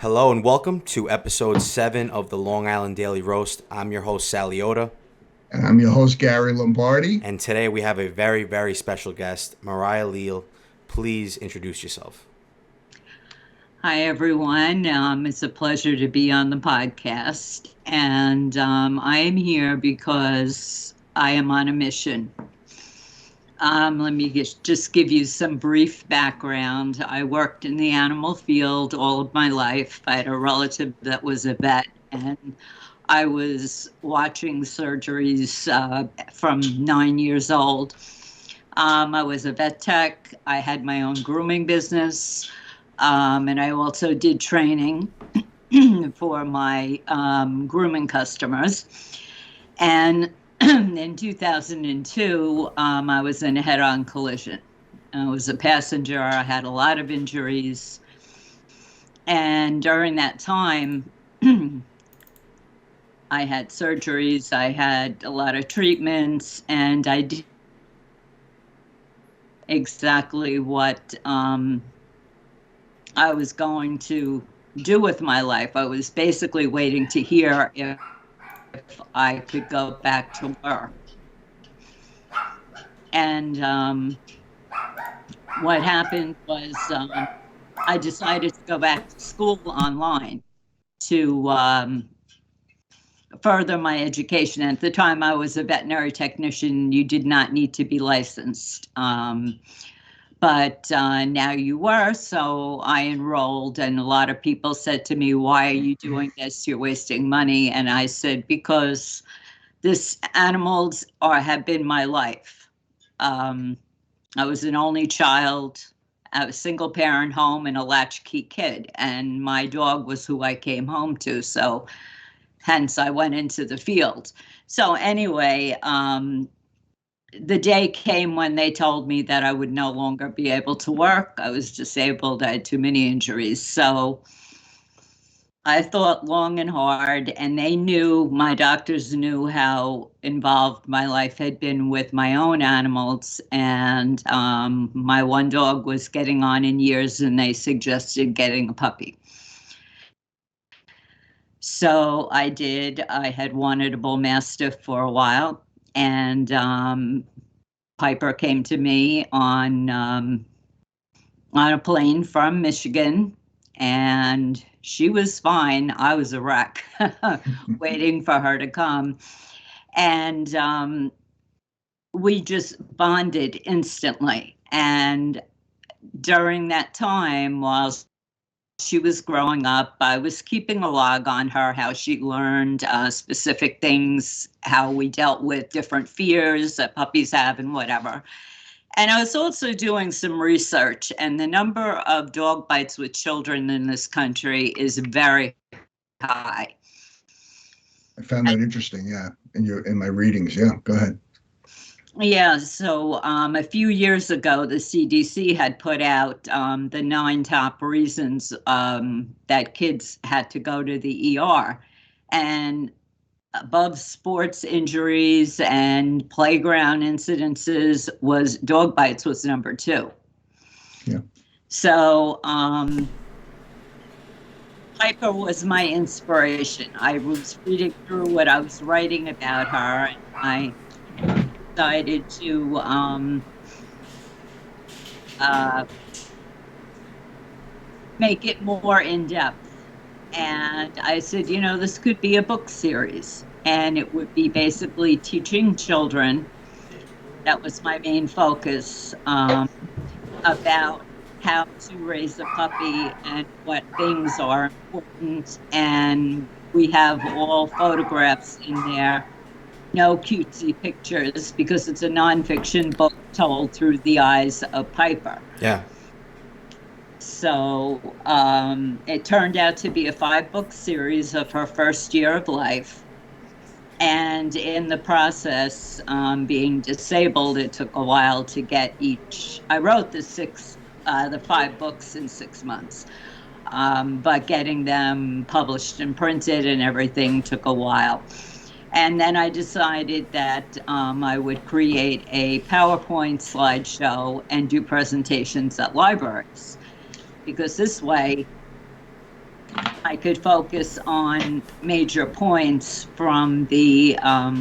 Hello and welcome to episode 7 of the Long Island Daily Roast. I'm your host, Saliota, And I'm your host, Gary Lombardi. and today we have a very, very special guest, Mariah Leal. Please introduce yourself. Hi, everyone. It's a pleasure to be on the podcast. And I am here because I am on a mission. Let me just give you some brief background. I worked in the animal field all of my life. I had a relative that was a vet, and I was watching surgeries from 9 years old. I was a vet tech. I had my own grooming business. And I also did training for my grooming customers. And in 2002, I was in a head-on collision. I was a passenger. I had a lot of injuries. And during that time, I had surgeries. I had a lot of treatments, and I did exactly what I was going to do with my life. I was basically waiting to hear if I could go back to work. And what happened was I decided to go back to school online to further my education. At the time, I was a veterinary technician. You did not need to be licensed. But now you were, so I enrolled, and a lot of people said to me, "Why are you doing this? You're wasting money." And I said, because animals have been my life. I was an only child, a single parent home, and a latchkey kid, and my dog was who I came home to, so hence I went into the field. So anyway, the day came when they told me that I would no longer be able to work. I was disabled. I had too many injuries. So I thought long and hard, and my doctors knew how involved my life had been with my own animals. And my one dog was getting on in years, and they suggested getting a puppy. So I did. I had wanted a bull mastiff for a while. And Piper came to me on a plane from Michigan, and she was fine. I was a wreck, waiting for her to come. And we just bonded instantly. And during that time, while she was growing up, I was keeping a log on her, how she learned specific things, how we dealt with different fears that puppies have and whatever. And I was also doing some research, and the number of dog bites with children in this country is very high. I found that interesting. Yeah, in my readings. Yeah, go ahead. Yeah, so a few years ago, the CDC had put out the 9 top reasons that kids had to go to the ER. And above sports injuries and playground incidences dog bites was number 2. Yeah. So Piper was my inspiration. I was reading through what I was writing about her, and I decided to make it more in-depth. And I said, this could be a book series, and it would be basically teaching children. That was my main focus, about how to raise a puppy and what things are important. And we have all photographs in there, no cutesy pictures, because it's a nonfiction book told through the eyes of Piper. Yeah. So it turned out to be a 5-book series of her first year of life. And in the process, being disabled, it took a while to get each. I wrote the 5 books in 6 months, but getting them published and printed and everything took a while. And then I decided that I would create a PowerPoint slideshow and do presentations at libraries, because this way I could focus on major points from the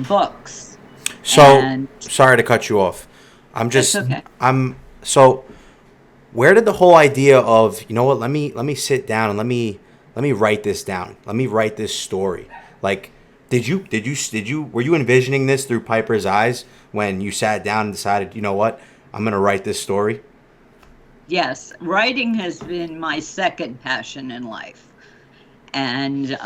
books. So And sorry to cut you off. I'm that's just okay. I'm so where did the whole idea of, you know what, let me sit down and let me write this down. Let me write this story. Like did you were you envisioning this through Piper's eyes when you sat down and decided, you know what, I'm going to write this story? Yes, writing has been my second passion in life. And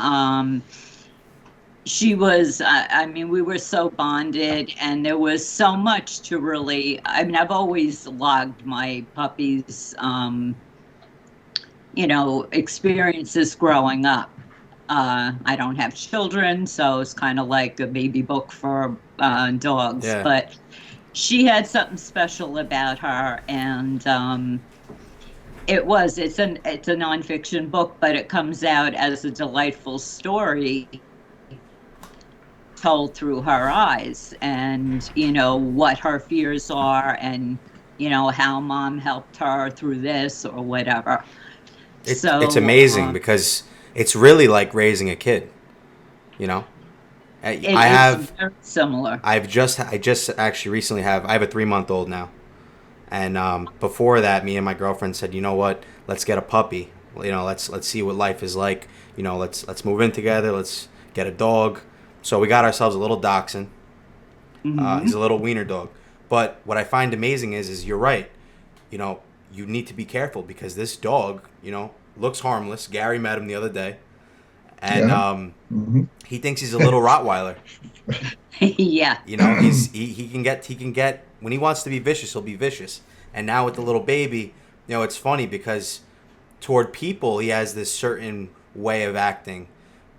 she was, I mean, we were so bonded, and there was so much to really, I mean, I've always logged my puppy's, experiences growing up. I don't have children, so it's kind of like a baby book for dogs. Yeah. But she had something special about her, and it's a nonfiction book, but it comes out as a delightful story told through her eyes, and what her fears are, and how mom helped her through this or whatever. It's So amazing because it's really like raising a kid, you know? it I is have very similar. I just actually recently I have a 3-month old now. And before that, me and my girlfriend said, you know what, let's get a puppy. Let's see what life is like. Let's move in together. Let's get a dog. So we got ourselves a little dachshund. Mm-hmm. He's a little wiener dog. But what I find amazing is you're right. You need to be careful because this dog, looks harmless. Gary met him the other day, and Mm-hmm. he thinks he's a little Rottweiler. Yeah. He can get when he wants to be vicious, he'll be vicious. And now with the little baby, it's funny because toward people he has this certain way of acting.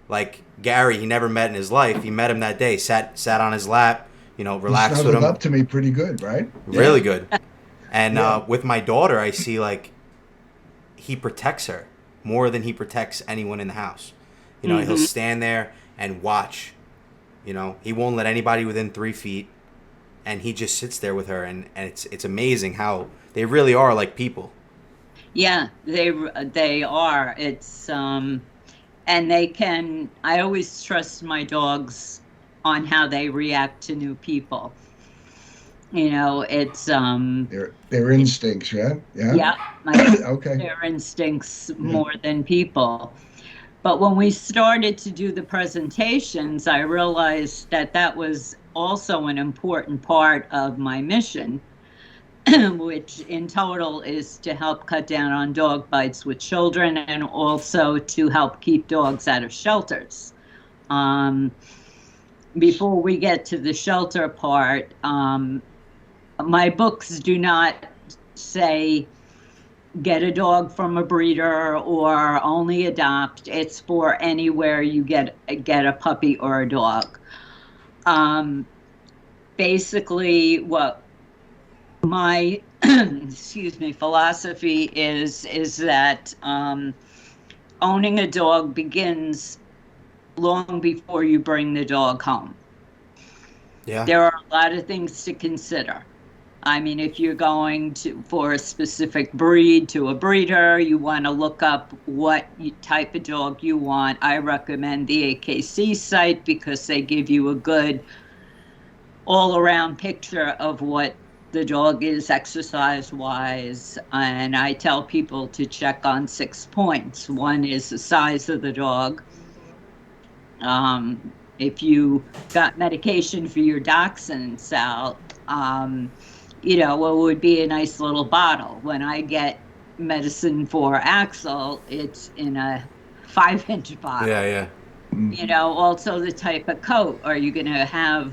Like Gary, he never met in his life. He met him that day, sat on his lap, relaxed He with snuggled him, up to me pretty good, right? really good. And Yeah. with my daughter, I see like he protects her more than he protects anyone in the house. He'll stand there and watch. He won't let anybody within 3 feet, and he just sits there with her, and it's amazing how they really are like people. Yeah, they are. It's and they can. I always trust my dogs on how they react to new people. It's Their instincts, yeah, yeah. yeah, Okay. their instincts more than people. But when we started to do the presentations, I realized that was also an important part of my mission, which in total is to help cut down on dog bites with children and also to help keep dogs out of shelters. Before we get to the shelter part, my books do not say get a dog from a breeder or only adopt. It's for anywhere you get a puppy or a dog. Basically, what my philosophy is that owning a dog begins long before you bring the dog home. Yeah. There are a lot of things to consider. I mean, if you're going for a specific breed to a breeder, you want to look up what type of dog you want. I recommend the AKC site because they give you a good all-around picture of what the dog is exercise-wise. And I tell people to check on 6 points. One is the size of the dog. If you got medication for your dachshund, Sal, it would be a nice little bottle. When I get medicine for Axel, it's in a 5-inch bottle. Yeah. Also the type of coat. Are you going to have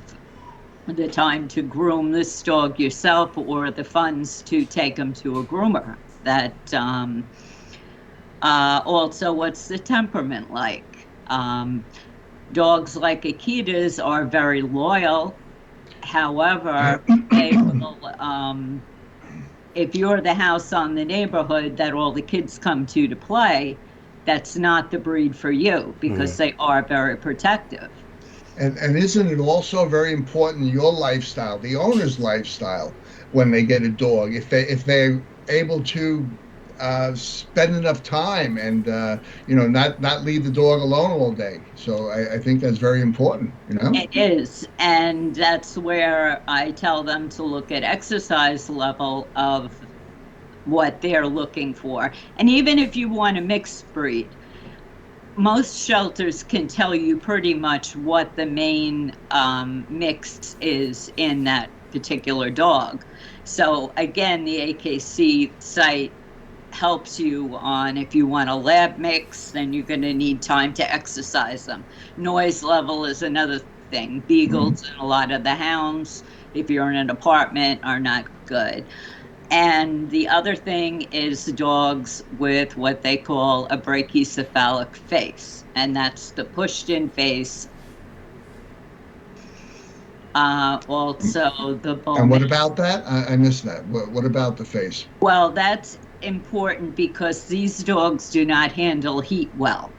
the time to groom this dog yourself or the funds to take him to a groomer? That also, what's the temperament like? Dogs like Akitas are very loyal. However, they will, if you're the house on the neighborhood that all the kids come to play, that's not the breed for you because they are very protective. And isn't it also very important your lifestyle, the owner's lifestyle, when they get a dog? If they're able to spend enough time and not leave the dog alone all day. So I think that's very important. It is. And that's where I tell them to look at exercise level of what they're looking for. And even if you want a mixed breed, most shelters can tell you pretty much what the main mix is in that particular dog. So again, the AKC site helps you on if you want a lab mix, then you're going to need time to exercise them. Noise level is another thing. Beagles and a lot of the hounds, if you're in an apartment, are not good. And the other thing is dogs with what they call a brachycephalic face, and that's the pushed in face. Also the bone. And what about that? I missed that. What about the face? Well, that's important because these dogs do not handle heat well.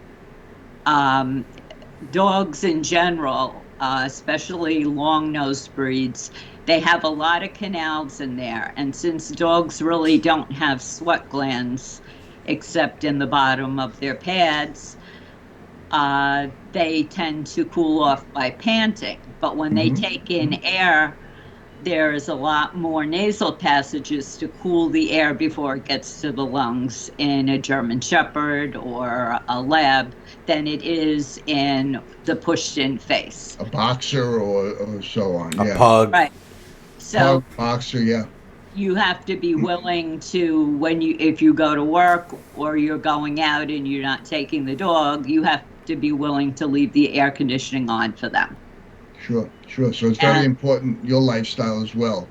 Dogs in general, especially long-nosed breeds, they have a lot of canals in there. And since dogs really don't have sweat glands except in the bottom of their pads, they tend to cool off by panting. But when they take in air, there's a lot more nasal passages to cool the air before it gets to the lungs in a German Shepherd or a Lab than it is in the pushed-in face. A boxer or so on. A pug. Right. So pug, boxer, yeah. You have to be willing to, if you go to work or you're going out and you're not taking the dog, you have to be willing to leave the air conditioning on for them. Sure. So it's very important, your lifestyle as well.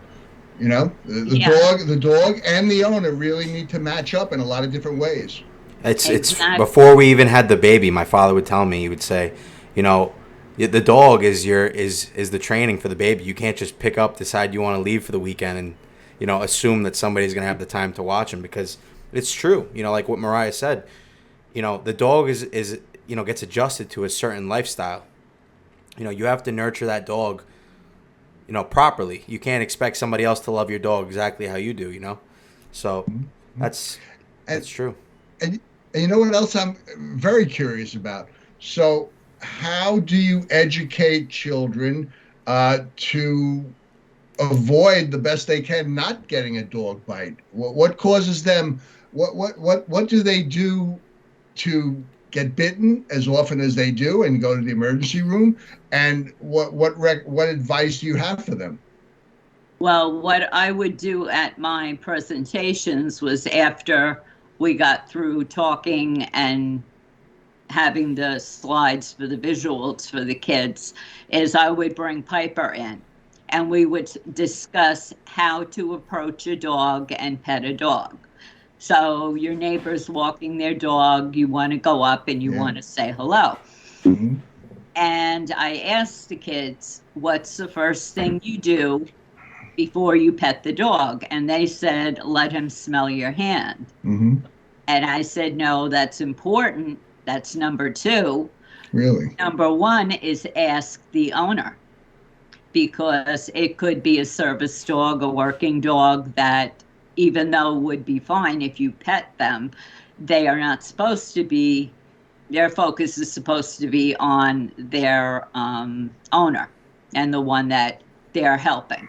The dog and the owner really need to match up in a lot of different ways. It's before we even had the baby, my father would tell me, he would say, the dog is the training for the baby. You can't just pick up, decide you want to leave for the weekend and, assume that somebody's going to have the time to watch him, because it's true. Like what Mariah said, the dog is gets adjusted to a certain lifestyle. You have to nurture that dog, properly. You can't expect somebody else to love your dog exactly how you do, So that's true. And you know what else I'm very curious about? So how do you educate children to avoid the best they can not getting a dog bite? What causes them? What do they do to get bitten as often as they do and go to the emergency room? And what advice do you have for them? Well, what I would do at my presentations was, after we got through talking and having the slides for the visuals for the kids, is I would bring Piper in and we would discuss how to approach a dog and pet a dog. So your neighbor's walking their dog, you want to go up and you want to say hello. And I asked the kids, what's the first thing you do before you pet the dog? And they said, let him smell your hand. And I said, no, that's important. That's number 2. Really? Number 1 is ask the owner, because it could be a service dog, a working dog that, even though would be fine if you pet them, they are not supposed to be, their focus is supposed to be on their owner and the one that they're helping.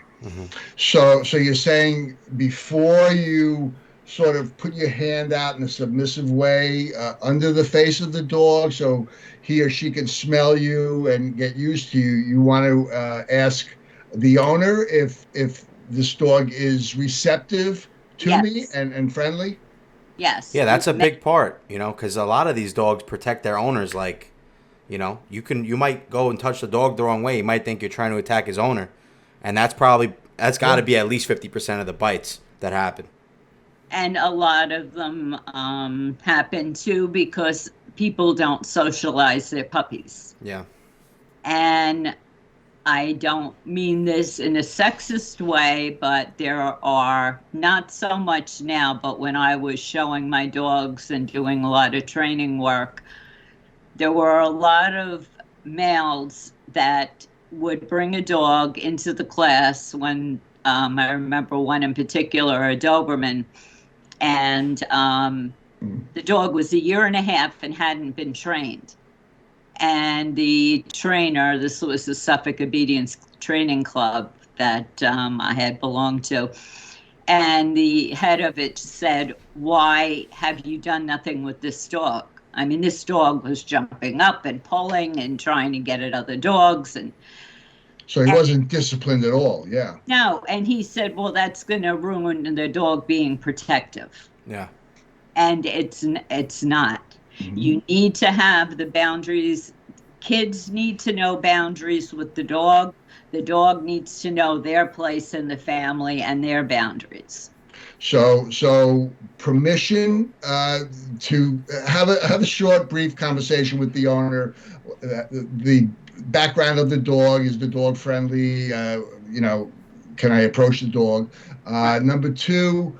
So you're saying before you sort of put your hand out in a submissive way under the face of the dog so he or she can smell you and get used to you, you want to ask the owner if this dog is receptive to me and friendly? Yes. Yeah, that's a big part, because a lot of these dogs protect their owners. Like, you might go and touch the dog the wrong way. You might think you're trying to attack his owner. And that's got to be at least 50% of the bites that happen. And a lot of them happen too because people don't socialize their puppies. Yeah. And I don't mean this in a sexist way, but there are, not so much now, but when I was showing my dogs and doing a lot of training work, there were a lot of males that would bring a dog into the class when, I remember one in particular, a Doberman, And the dog was 1.5 years and hadn't been trained. And the trainer, this was the Suffolk Obedience Training Club that I had belonged to, and the head of it said, "Why have you done nothing with this dog?" I mean, this dog was jumping up and pulling and trying to get at other dogs. So he wasn't disciplined at all. Yeah. No, and he said, "Well, that's going to ruin the dog being protective." Yeah. And it's not. Mm-hmm. You need to have the boundaries. Kids need to know boundaries with the dog. The dog needs to know their place in the family and their boundaries. So permission to have a short, brief conversation with the owner. The background of the dog, is the dog friendly? Can I approach the dog? Number two,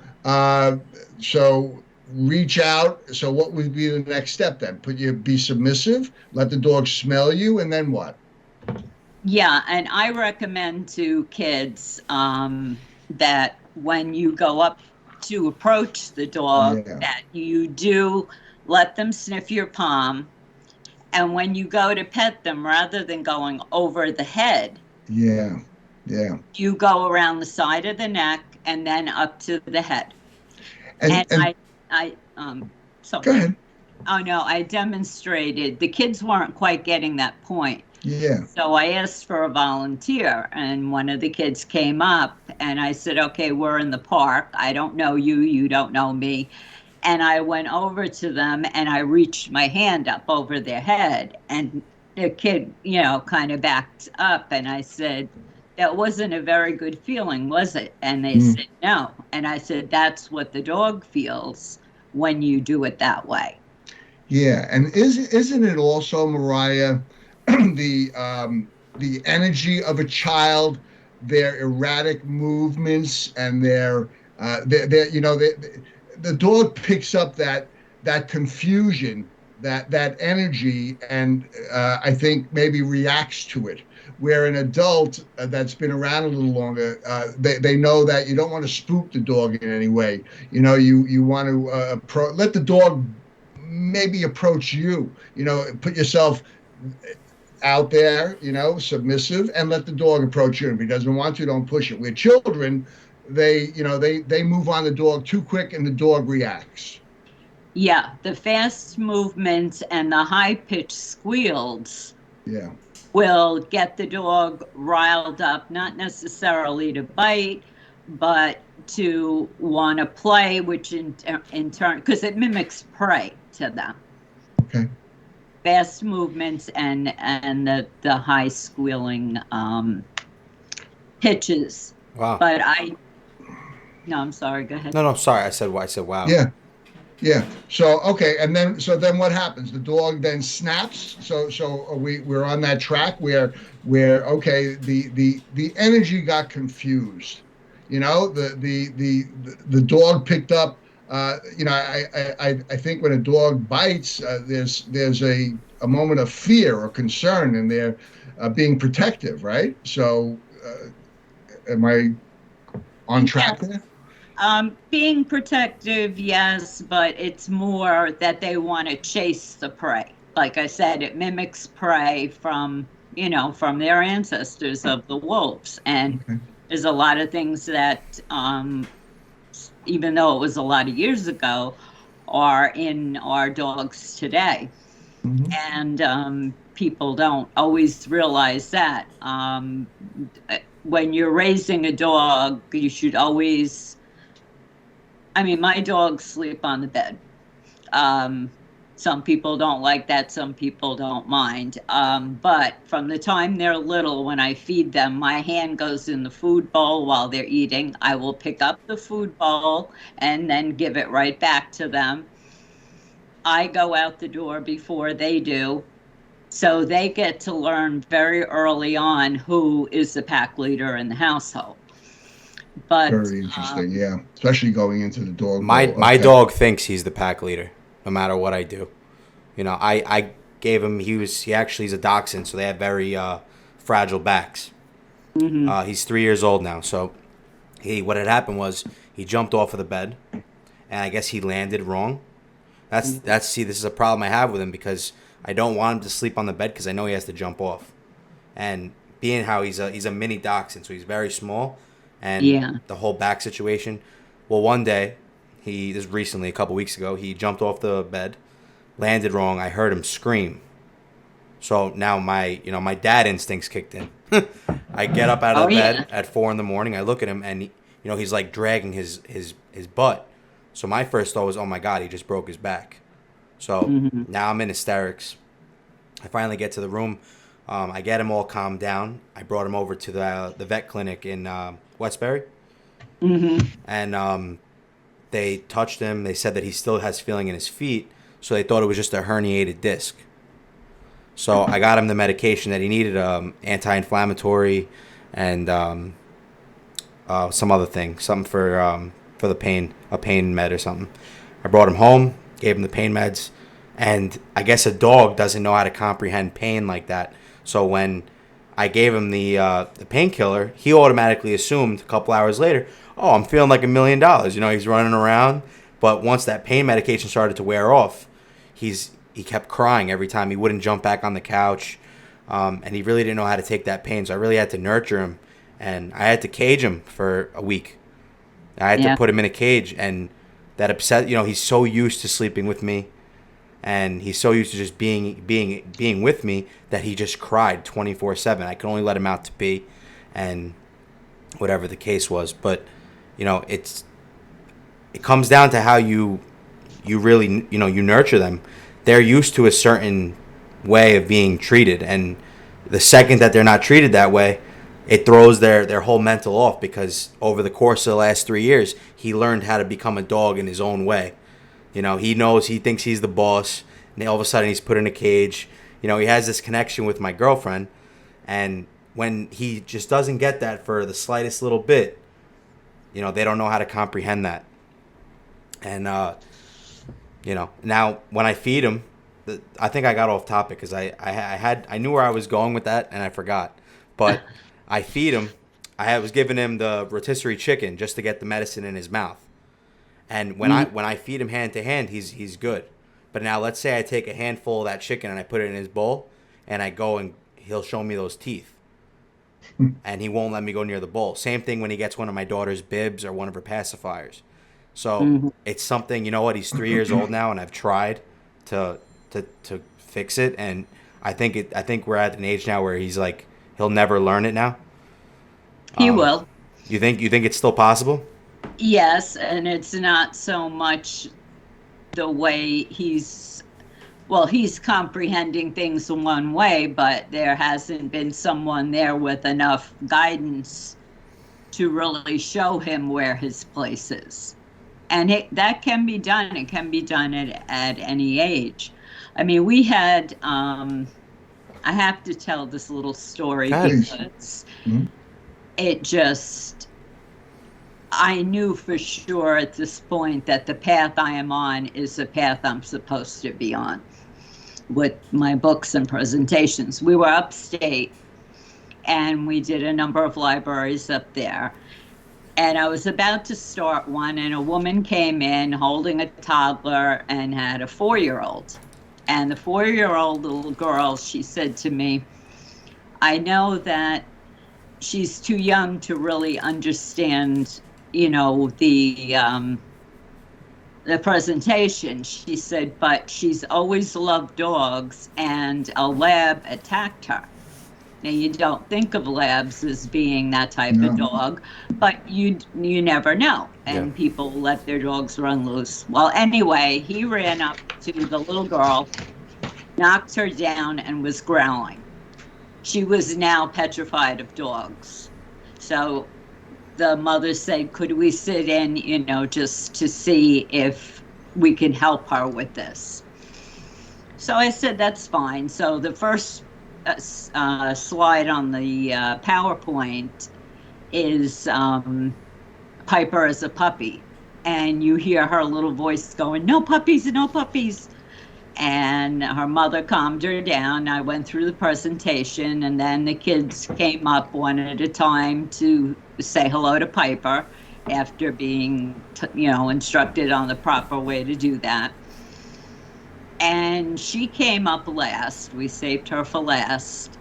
so reach out. So what would be the next step then? Be submissive, let the dog smell you, and then what? Yeah, and I recommend to kids that when you go up to approach the dog, that you do let them sniff your palm. And when you go to pet them, rather than going over the head, you go around the side of the neck and then up to the head. And go ahead. Oh no, I demonstrated. The kids weren't quite getting that point. Yeah. So I asked for a volunteer, and one of the kids came up, and I said, "Okay, we're in the park. I don't know you. You don't know me." And I went over to them, and I reached my hand up over their head, and the kid, kind of backed up, and I said, "That wasn't a very good feeling, was it?" And they said, "No." And I said, "That's what the dog feels when you do it that way." Yeah, and isn't it also, Mariah, the energy of a child, their erratic movements, and the dog picks up that confusion, that energy, and I think maybe reacts to it. Where an adult that's been around a little longer, they know that you don't want to spook the dog in any way. You want to let the dog maybe approach you. Put yourself out there, submissive, and let the dog approach you. If he doesn't want to, don't push it. With children, they move on the dog too quick, and the dog reacts. Yeah, the fast movements and the high-pitched squeals will get the dog riled up, not necessarily to bite, but to want to play, which in turn, because it mimics prey to them. Okay. Fast movements and the high squealing pitches. Wow. But no, I'm sorry. Go ahead. No, sorry. I said wow. Yeah. So okay, and then what happens? The dog then snaps. So we're on that track where okay, the energy got confused. The dog picked up. I think when a dog bites, there's a moment of fear or concern, and they're being protective, right? So, am I on track there? Being protective, yes, but it's more that they want to chase the prey. Like I said, it mimics prey from their ancestors of the wolves, and there's a lot of things that. Even though it was a lot of years ago, are in our dogs today. And people don't always realize that. When you're raising a dog, you should always, my dogs sleep on the bed. Some people don't like that. Some people don't mind. But from the time they're little, when I feed them, my hand goes in the food bowl while they're eating. I will pick up the food bowl and then give it right back to them. I go out the door before they do. So they get to learn very early on who is the pack leader in the household. But very interesting, yeah. Especially going into the dog. My dog thinks he's the pack leader, no matter what I do. I gave him. He's a dachshund, so they have very fragile backs. He's 3 years old now. So what had happened was he jumped off of the bed, and I guess he landed wrong. See, this is a problem I have with him because I don't want him to sleep on the bed because I know he has to jump off. And being how he's a mini dachshund, so he's very small, and the whole back situation. Well, one day, this recently, a couple weeks ago, he jumped off the bed, landed wrong. I heard him scream. So now my dad instincts kicked in. I get up out of the bed at 4 a.m. I look at him, and he's like dragging his butt. So my first thought was, oh my God, he just broke his back. So now I'm in hysterics. I finally get to the room. I get him all calmed down. I brought him over to the vet clinic in Westbury. And they touched him. They said that he still has feeling in his feet. So they thought it was just a herniated disc. So I got him the medication that he needed, anti-inflammatory and some other thing, something for the pain, a pain med or something. I brought him home, gave him the pain meds, and I guess a dog doesn't know how to comprehend pain like that. So when I gave him the painkiller, he automatically assumed a couple hours later, oh, I'm feeling like $1 million. He's running around. But once that pain medication started to wear off, he kept crying every time. He wouldn't jump back on the couch, and he really didn't know how to take that pain. So I really had to nurture him, and I had to cage him for a week. I had to put him in a cage, and that upset. He's so used to sleeping with me, and he's so used to just being with me that he just cried 24/7. I could only let him out to pee, and whatever the case was. But it comes down to how you really you nurture them. They're used to a certain way of being treated, and the second that they're not treated that way, it throws their whole mental off, because over the course of the last 3 years, he learned how to become a dog in his own way. He thinks he's the boss, and all of a sudden he's put in a cage. He has this connection with my girlfriend, and when he just doesn't get that for the slightest little bit, they don't know how to comprehend that. And now when I feed him, I think I got off topic because I knew where I was going with that and I forgot. But I feed him. I was giving him the rotisserie chicken just to get the medicine in his mouth. And when I feed him hand to hand, he's good. But now let's say I take a handful of that chicken and I put it in his bowl, and I go and he'll show me those teeth. And he won't let me go near the bowl. Same thing when he gets one of my daughter's bibs or one of her pacifiers. So it's something, he's 3 years old now, and I've tried to fix it, and I think we're at an age now where he's like, he'll never learn it now. He will. You think it's still possible? Yes, and it's not so much the way he's comprehending things in one way, but there hasn't been someone there with enough guidance to really show him where his place is. And that can be done. It can be done at any age. I mean, we had, I have to tell this little story because it just, I knew for sure at this point that the path I am on is the path I'm supposed to be on with my books and presentations. We were upstate, and we did a number of libraries up there. And I was about to start one, and a woman came in holding a toddler and had a 4-year-old. And the 4-year-old little girl, she said to me, I know that she's too young to really understand, the presentation. She said, but she's always loved dogs, and a lab attacked her. Now, you don't think of labs as being that type of dog, but you never know. And people let their dogs run loose. Well, anyway, he ran up to the little girl, knocked her down, and was growling. She was now petrified of dogs. So the mother said, could we sit in, just to see if we can help her with this? So I said, that's fine. So the first slide on the PowerPoint is Piper as a puppy, and you hear her little voice going, no puppies, no puppies. And her mother calmed her down. I went through the presentation, and then the kids came up one at a time to say hello to Piper. after being, instructed on the proper way to do that. And she came up last. We saved her for last.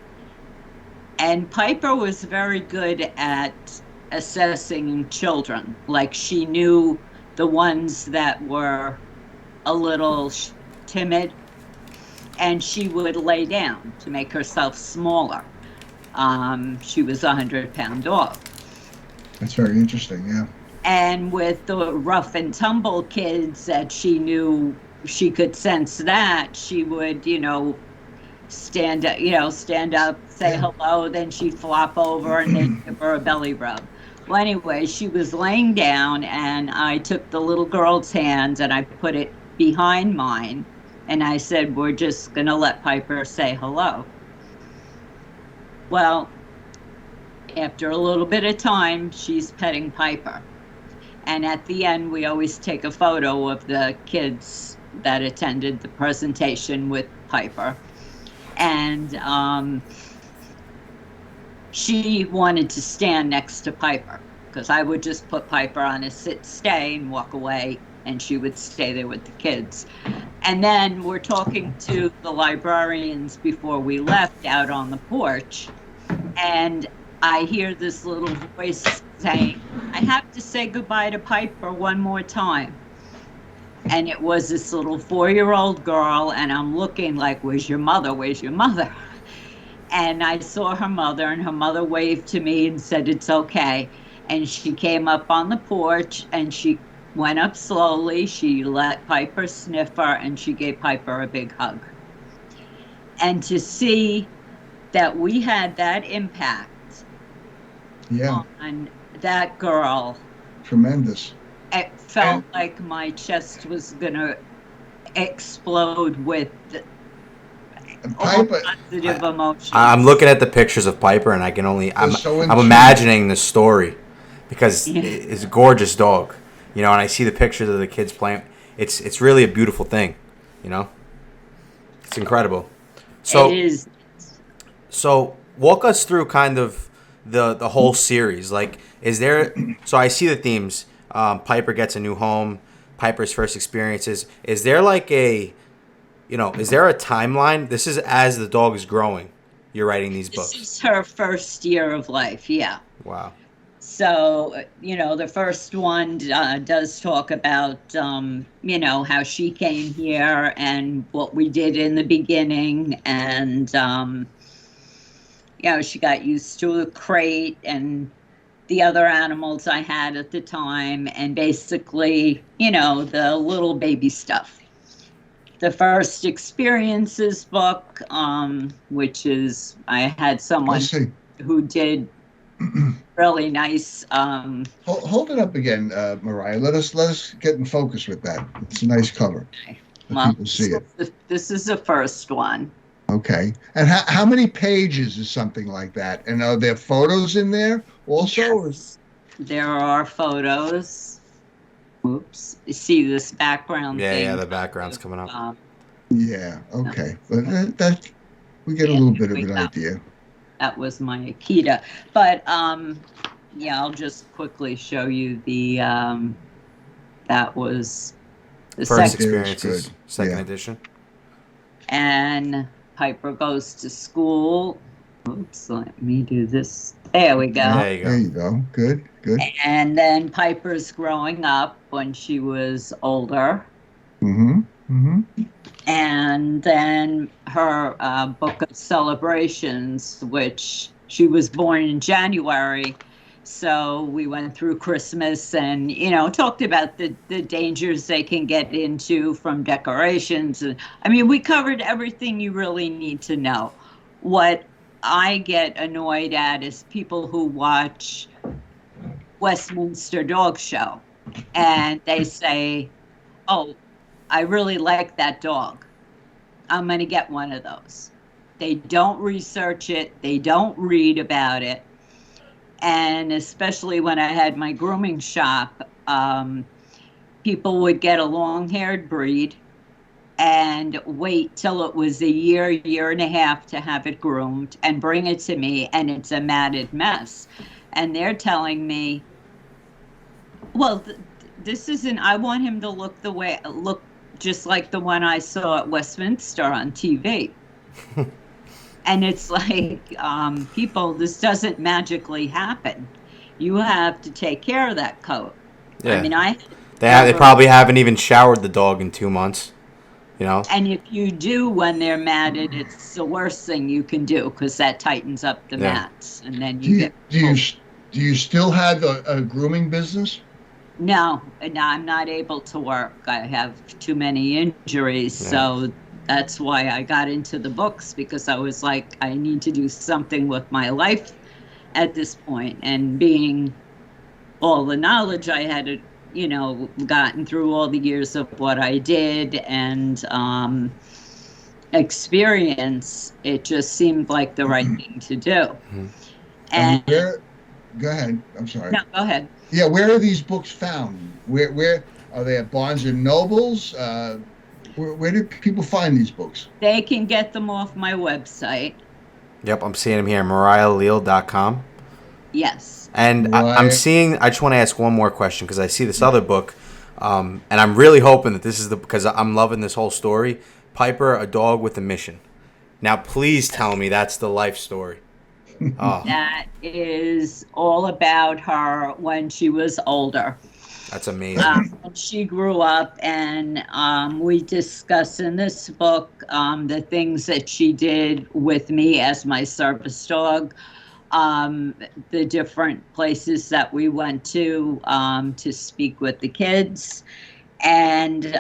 And Piper was very good at assessing children. Like, she knew the ones that were a little timid, and she would lay down to make herself smaller. She was a 100-pound dog. That's very interesting, yeah. And with the rough and tumble kids that she knew, she could sense that, she would, stand up, say hello, then she'd flop over and they'd give her a belly rub. Well, anyway, she was laying down, and I took the little girl's hands and I put it behind mine, and I said, we're just gonna let Piper say hello. Well, after a little bit of time, she's petting Piper. And at the end, we always take a photo of the kids that attended the presentation with Piper. And she wanted to stand next to Piper, because I would just put Piper on a sit-stay and walk away, and she would stay there with the kids. And then we're talking to the librarians before we left out on the porch, and I hear this little voice saying, I have to say goodbye to Piper one more time. And it was this little 4-year-old girl, and I'm looking like, where's your mother? Where's your mother? And I saw her mother, and her mother waved to me and said, it's okay. And she came up on the porch, and she went up slowly. She let Piper sniff her, and she gave Piper a big hug. And to see that we had that impact on that girl. Tremendous. It felt like my chest was going to explode with Piper, positive emotions. I'm looking at the pictures of Piper, and I'm imagining the story, because it's a gorgeous dog, and I see the pictures of the kids playing. It's really a beautiful thing, It's incredible. So, it is. So walk us through kind of the whole series. Like, is there? So I see the themes. Piper gets a new home. Piper's first experiences. Is there like is there a timeline? This is as the dog is growing. You're writing these books. This is her first year of life. Yeah. Wow. So, the first one does talk about, how she came here and what we did in the beginning. And, she got used to a crate and the other animals I had at the time. And basically, the little baby stuff. The first experiences book, which is, I had someone who did really nice. Hold it up again, Mariah. Let us get in focus with that. It's a nice cover. Okay. Well, people see it. This is the first one. Okay. And how many pages is something like that? And are there photos in there also? Yes. There are photos. Oops. You see this background thing? Yeah, the background's coming up. Yeah, okay. But that we get a little bit of an idea. That was my Akita. But I'll just quickly show you the that was the first second experiences, second edition. And Piper goes to school. Oops, let me do this. There we go. There you go. Good. And then Piper's growing up when she was older. And then her book of celebrations, which she was born in January. So we went through Christmas and, talked about the dangers they can get into from decorations. And we covered everything you really need to know. What I get annoyed at is people who watch Westminster Dog Show and they say, oh, I really like that dog. I'm going to get one of those. They don't research it. They don't read about it. And especially when I had my grooming shop, people would get a long-haired breed and wait till it was a year and a half to have it groomed and bring it to me, and it's a matted mess. And they're telling me, Well, this isn't. I want him to look just like the one I saw at Westminster on TV. And it's like, people, this doesn't magically happen. You have to take care of that coat. Yeah. I mean, They probably haven't even showered the dog in 2 months. You know. And if you do when they're matted, it's the worst thing you can do because that tightens up the mats, and then do you still have a grooming business? No, I'm not able to work. I have too many injuries, so that's why I got into the books, because I was like, I need to do something with my life at this point. And being all the knowledge I had, gotten through all the years of what I did and experience, it just seemed like the right thing to do. Mm-hmm. Go ahead. I'm sorry. No, go ahead. Yeah, where are these books found? Where are they, at Barnes and Nobles? Where do people find these books? They can get them off my website. Yep, I'm seeing them here, MariahLeal.com. Yes. And I just want to ask one more question, because I see this other book, and I'm really hoping that this is because I'm loving this whole story. Piper, A Dog with a Mission. Now, please tell me that's the life story. Oh. That is all about her when she was older. That's amazing. She grew up, and we discuss in this book the things that she did with me as my service dog, the different places that we went to speak with the kids, and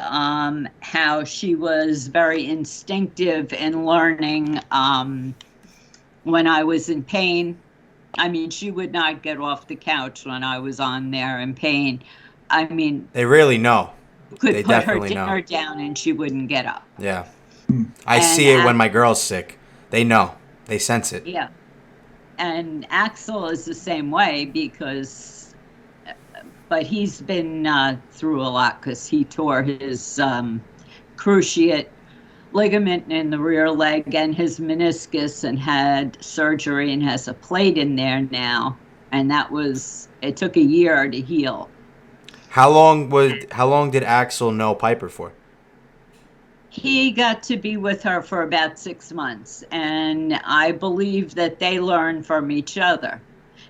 how she was very instinctive in learning when I was in pain. I mean, she would not get off the couch when I was on there in pain. I mean, they really know. They put her dinner down and she wouldn't get up. Yeah. I see it when my girl's sick. They know. They sense it. Yeah. And Axel is the same way, but he's been through a lot because he tore his cruciate ligament in the rear leg and his meniscus, and had surgery and has a plate in there now. And it took a year to heal. How long did Axel know Piper for? He got to be with her for about 6 months, and I believe that they learn from each other.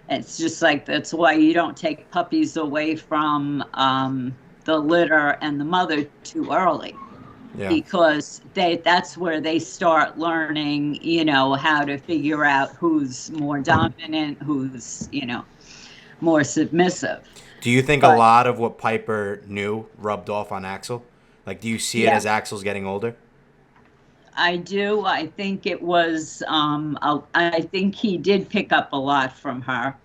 It's just like, that's why you don't take puppies away from the litter and the mother too early. Yeah. Because that's where they start learning, how to figure out who's more dominant, who's, more submissive. Do you think a lot of what Piper knew rubbed off on Axel? Like, do you see it as Axel's getting older? I do. I think it was, I think he did pick up a lot from her.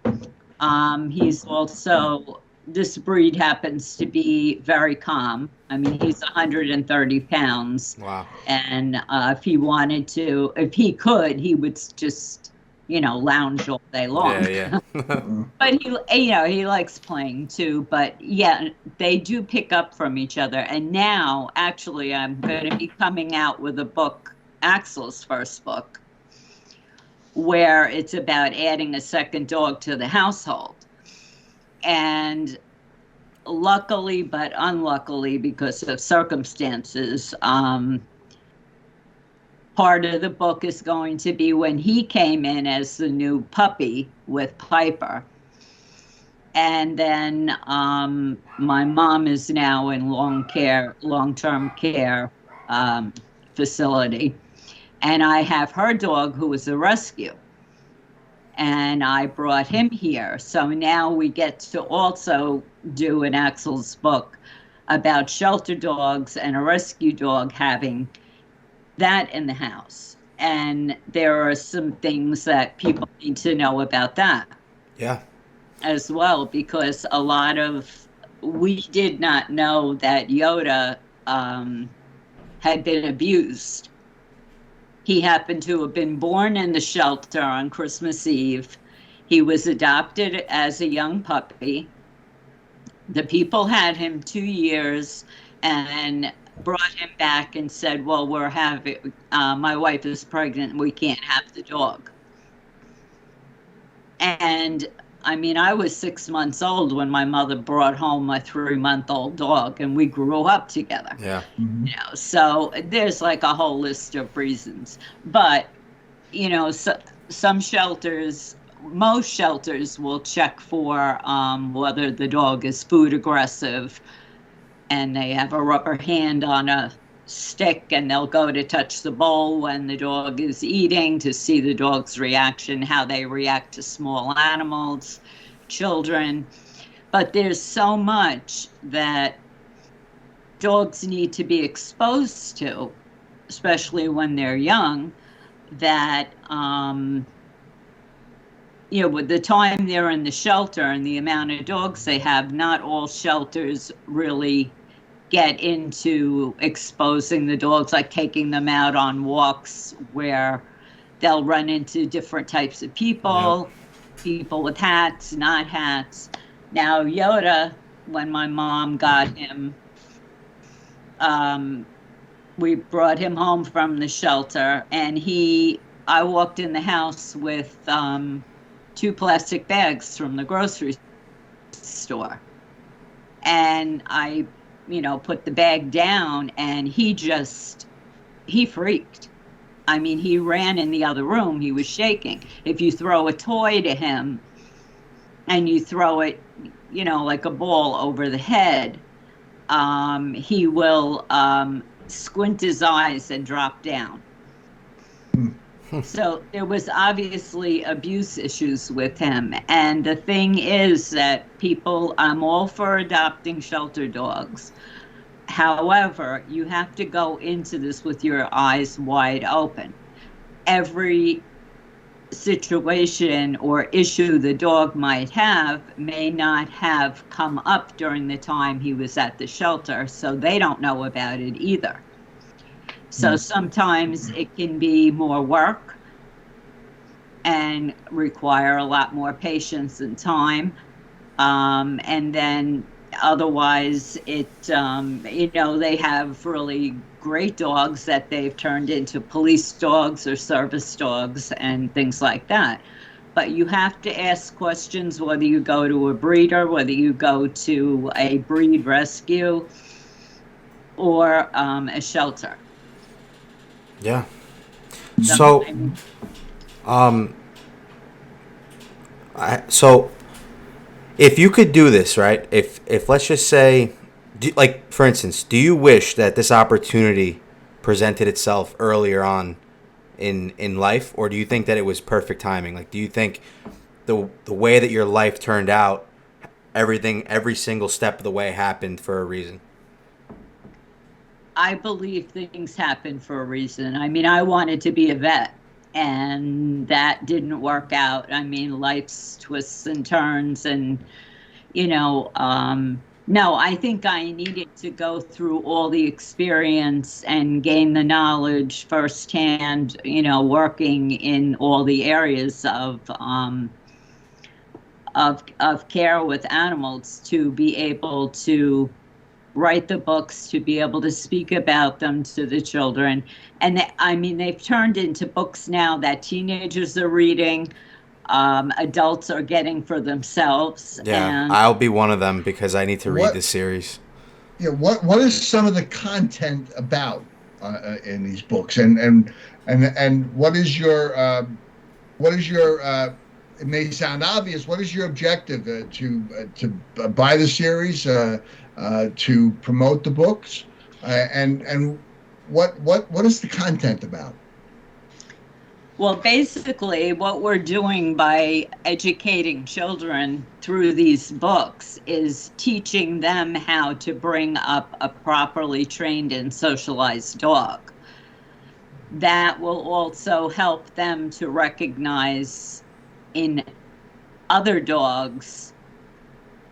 He's also, this breed happens to be very calm. I mean, he's 130 pounds. Wow. And if he could, he would just, lounge all day long. Yeah. But he likes playing too. But yeah, they do pick up from each other. And now, actually, I'm going to be coming out with a book, Axel's first book, where it's about adding a second dog to the household. And luckily, but unluckily, because of circumstances, part of the book is going to be when he came in as the new puppy with Piper. And then my mom is now in long-term care facility. And I have her dog, who was a rescue. And I brought him here. So now we get to also do an Axel's book about shelter dogs and a rescue dog, having that in the house. And there are some things that people need to know about that. Yeah. As well, because we did not know that Yoda had been abused. He happened to have been born in the shelter on Christmas Eve. He was adopted as a young puppy. The people had him 2 years and brought him back and said, well, my wife is pregnant, we can't have the dog. And I mean, I was 6 months old when my mother brought home a 3-month-old dog, and we grew up together. Yeah. Mhm. You know, so there's like a whole list of reasons. But, you know, some shelters, most shelters will check for whether the dog is food aggressive, and they have a rubber hand on a stick, and they'll go to touch the bowl when the dog is eating to see the dog's reaction, how they react to small animals, children. But there's so much that dogs need to be exposed to, especially when they're young, that you know, with the time they're in the shelter and the amount of dogs they have, not all shelters really get into exposing the dogs, like taking them out on walks where they'll run into different types of people, people with hats, not hats. Now, Yoda, when my mom got him, we brought him home from the shelter, and I walked in the house with 2 plastic bags from the grocery store. And I, you know, put the bag down, and he freaked. I mean, he ran in the other room. He was shaking. If you throw a toy to him and you throw it, you know, like a ball over the head, he will squint his eyes and drop down. So there was obviously abuse issues with him. And the thing is that I'm all for adopting shelter dogs. However, you have to go into this with your eyes wide open. Every situation or issue the dog might have may not have come up during the time he was at the shelter, so they don't know about it either. So sometimes it can be more work and require a lot more patience and time. And then otherwise it, you know, they have really great dogs that they've turned into police dogs or service dogs and things like that. But you have to ask questions whether you go to a breeder, whether you go to a breed rescue or a shelter. Yeah. So, so if you could do this, right? If let's just say, like for instance, do you wish that this opportunity presented itself earlier on in life, or do you think that it was perfect timing? Like, do you think the way that your life turned out, every single step of the way happened for a reason? I believe things happen for a reason. I mean, I wanted to be a vet, and that didn't work out. I mean, life's twists and turns, and, you know, no, I think I needed to go through all the experience and gain the knowledge firsthand, you know, working in all the areas of care with animals, to be able to write the books, to be able to speak about them to the children. And I mean, they've turned into books now that teenagers are reading, adults are getting for themselves. Yeah, and I'll be one of them because I need to read this series. Yeah, what is some of the content about in these books, and what is your it may sound obvious, what is your objective to buy the series, to promote the books, and what is the content about? Well, basically, what we're doing by educating children through these books is teaching them how to bring up a properly trained and socialized dog. That will also help them to recognize in other dogs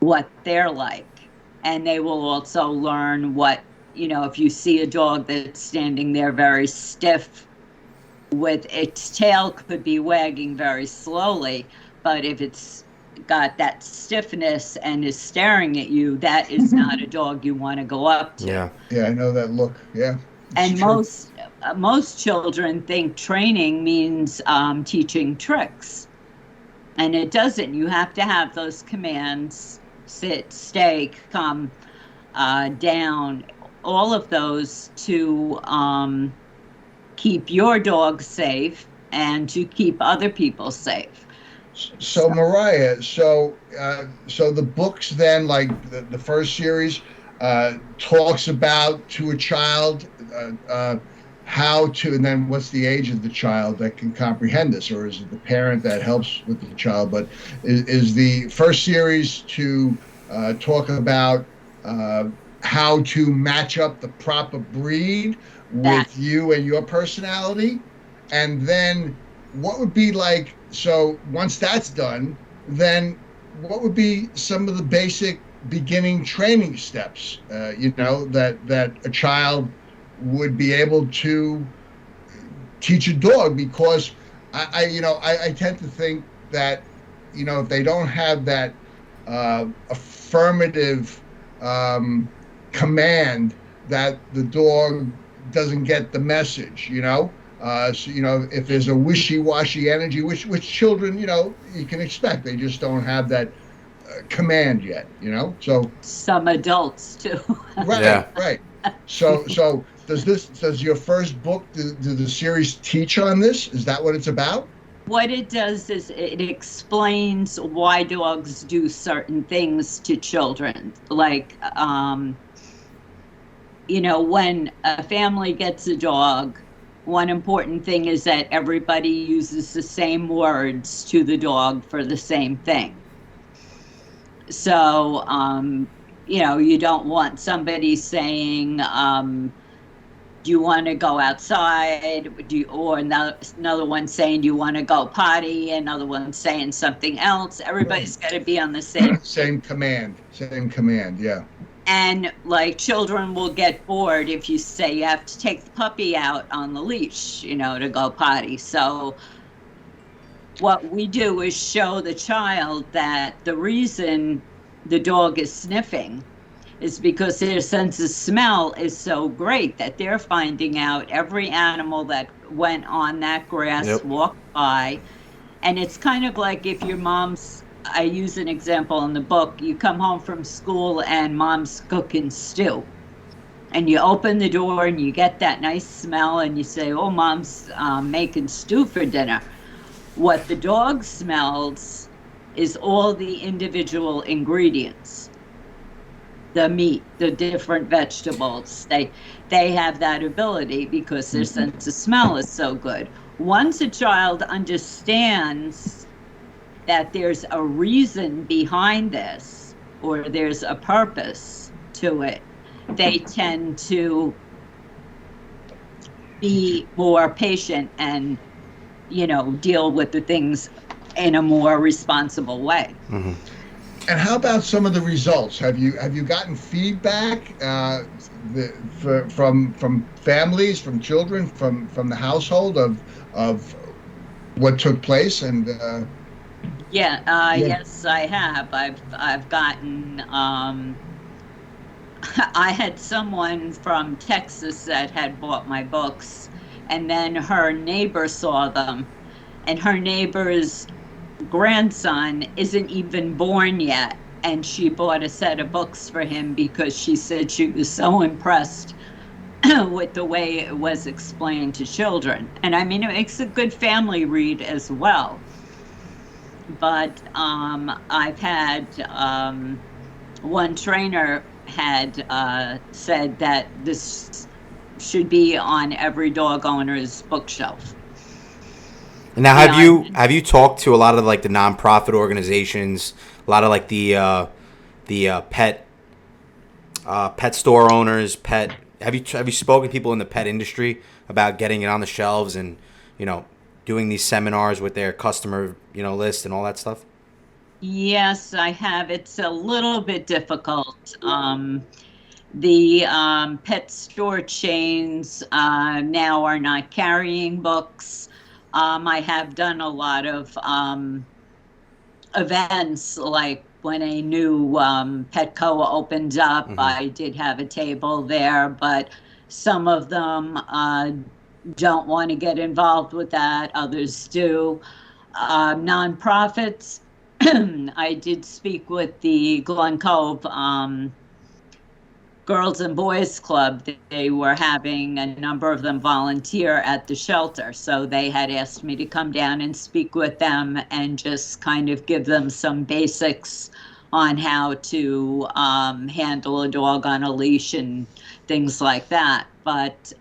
what they're like. And they will also learn what, you know, if you see a dog that's standing there very stiff, with its tail could be wagging very slowly, but if it's got that stiffness and is staring at you, that is not a dog you want to go up to. Yeah, I know that look. Yeah. And most children think training means teaching tricks. And it doesn't. You have to have those commands: sit, stay, come, down, all of those to keep your dog safe and to keep other people safe. So Mariah, so the books then, like the first series, talks about to a child how to, and then what's the age of the child that can comprehend this, or is it the parent that helps with the child? But is the first series to talk about uh, how to match up the proper breed That with you and your personality, and then what would be like, so once that's done, then what would be some of the basic beginning training steps, that a child would be able to teach a dog? Because I tend to think that, if they don't have that affirmative command, that the dog doesn't get the message. So, if there's a wishy-washy energy, which children, you can expect, they just don't have that command yet. So some adults too. right, Yeah. right. So does your first book, do the series teach on this? Is that what it's about? What it does is it explains why dogs do certain things to children. Like, when a family gets a dog, one important thing is that everybody uses the same words to the dog for the same thing. So, you don't want somebody saying, do you want to go outside? Or another one saying, do you want to go potty? Another one saying something else. Everybody's got to be on the same. Same command. Yeah. And like, children will get bored if you say you have to take the puppy out on the leash, to go potty. So what we do is show the child that the reason the dog is sniffing is because their sense of smell is so great that they're finding out every animal that went on that grass, Yep. walked by. And it's kind of like if your I use an example in the book, you come home from school and mom's cooking stew. And you open the door and you get that nice smell and you say, oh, mom's making stew for dinner. What the dog smells is all the individual ingredients, the meat, the different vegetables. They have that ability because their sense of smell is so good. Once a child understands that there's a reason behind this, or there's a purpose to it, they tend to be more patient and, deal with the things in a more responsible way. Mm-hmm. And how about some of the results? Have you gotten feedback from families, from children, from the household of what took place? And yeah. Yes, I have. I've gotten. I had someone from Texas that had bought my books, and then her neighbor saw them, and her neighbor's grandson isn't even born yet, and she bought a set of books for him because she said she was so impressed with the way it was explained to children. And I mean, it makes a good family read as well. But I've had one trainer had said that this should be on every dog owner's bookshelf. Now, have you talked to a lot of like the nonprofit organizations, a lot of like the pet store owners, have you spoken to people in the pet industry about getting it on the shelves and doing these seminars with their customer list and all that stuff? Yes, I have. It's a little bit difficult. The pet store chains now are not carrying books. I have done a lot of events, like when a new Petco opened up. Mm-hmm. I did have a table there, but some of them don't want to get involved with that. Others do. nonprofits. I did speak with the Glen Cove Girls and Boys Club. They were having a number of them volunteer at the shelter. So they had asked me to come down and speak with them and just kind of give them some basics on how to handle a dog on a leash and things like that. But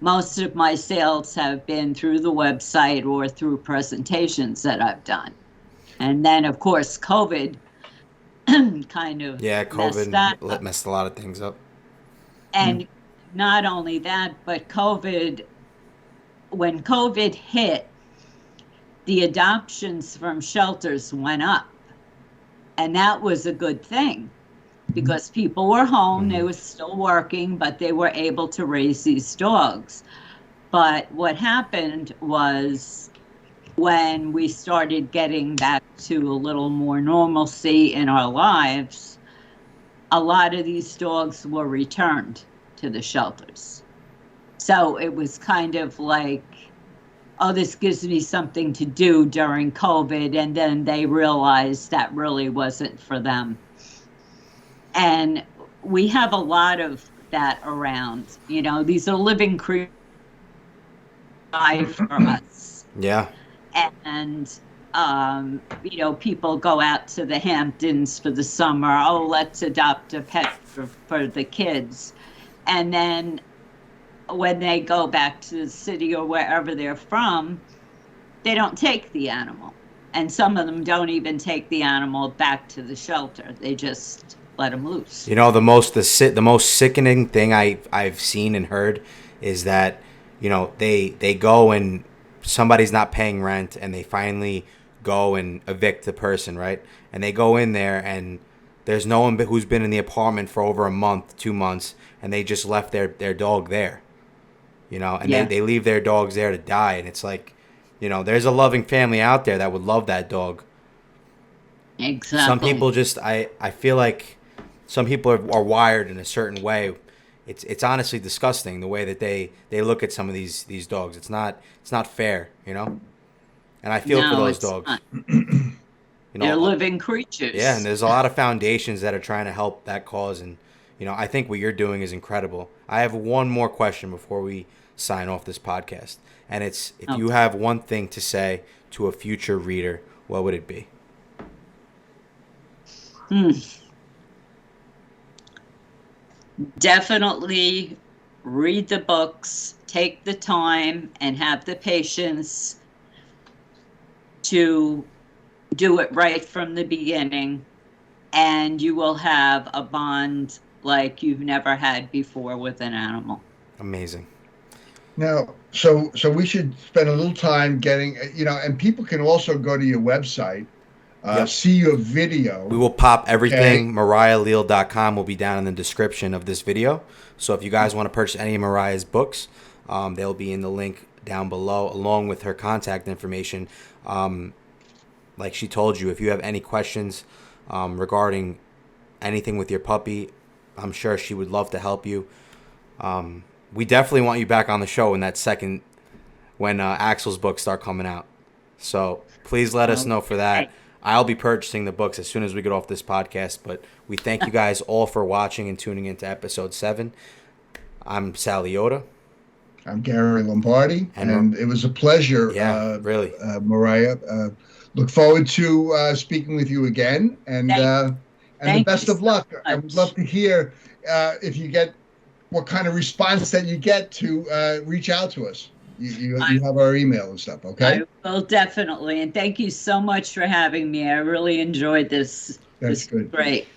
most of my sales have been through the website or through presentations that I've done. And then, of course, COVID kind of COVID messed a lot of things up. And not only that, but when COVID hit, the adoptions from shelters went up. And that was a good thing because people were home, they were still working, but they were able to raise these dogs. But what happened was when we started getting back to a little more normalcy in our lives, a lot of these dogs were returned to the shelters. So it was kind of like, oh, this gives me something to do during COVID. And then they realized that really wasn't for them. And we have a lot of that around. You know, these are living creatures for us. Yeah. And you know, people go out to the Hamptons for the summer. Oh, let's adopt a pet for the kids. And then when they go back to the city or wherever they're from, they don't take the animal. And some of them don't even take the animal back to the shelter. They just let them loose. You know, the most sickening thing I've seen and heard is that, you know, they go and somebody's not paying rent and they finally go and evict the person, right? And they go in there and there's no one who's been in the apartment for over a month, 2 months, and they just left their dog there, you know, and they leave their dogs there to die. And it's like, you know, there's a loving family out there that would love that dog. Exactly. Some people just, I feel like some people are wired in a certain way. It's honestly disgusting the way that they look at some of these dogs. It's not fair, you know. And I feel for those dogs. You know, they're living creatures. Yeah, and there's a lot of foundations that are trying to help that cause, and you know, I think what you're doing is incredible. I have one more question before we sign off this podcast, and it's if you have one thing to say to a future reader, what would it be? Definitely read the books, take the time, and have the patience to do it right from the beginning, and you will have a bond like you've never had before with an animal. Amazing. Now, so we should spend a little time getting, you know, and people can also go to your website, see your video. We will pop everything. MariahLeal.com will be down in the description of this video. So if you guys want to purchase any of Mariah's books, they'll be in the link down below, along with her contact information. Like she told you, if you have any questions regarding anything with your puppy, I'm sure she would love to help you. We definitely want you back on the show when Axel's books start coming out. So please let us know for that. I'll be purchasing the books as soon as we get off this podcast. But we thank you guys all for watching and tuning into episode 7. I'm Sal Liotta. I'm Gary Lombardi, and it was a pleasure. Yeah, really, Mariah. Look forward to speaking with you again, and the best of luck. I would love to hear if you get what kind of response that you get to reach out to us. You have our email and stuff, okay? I will definitely, and thank you so much for having me. I really enjoyed this. That's good. Great.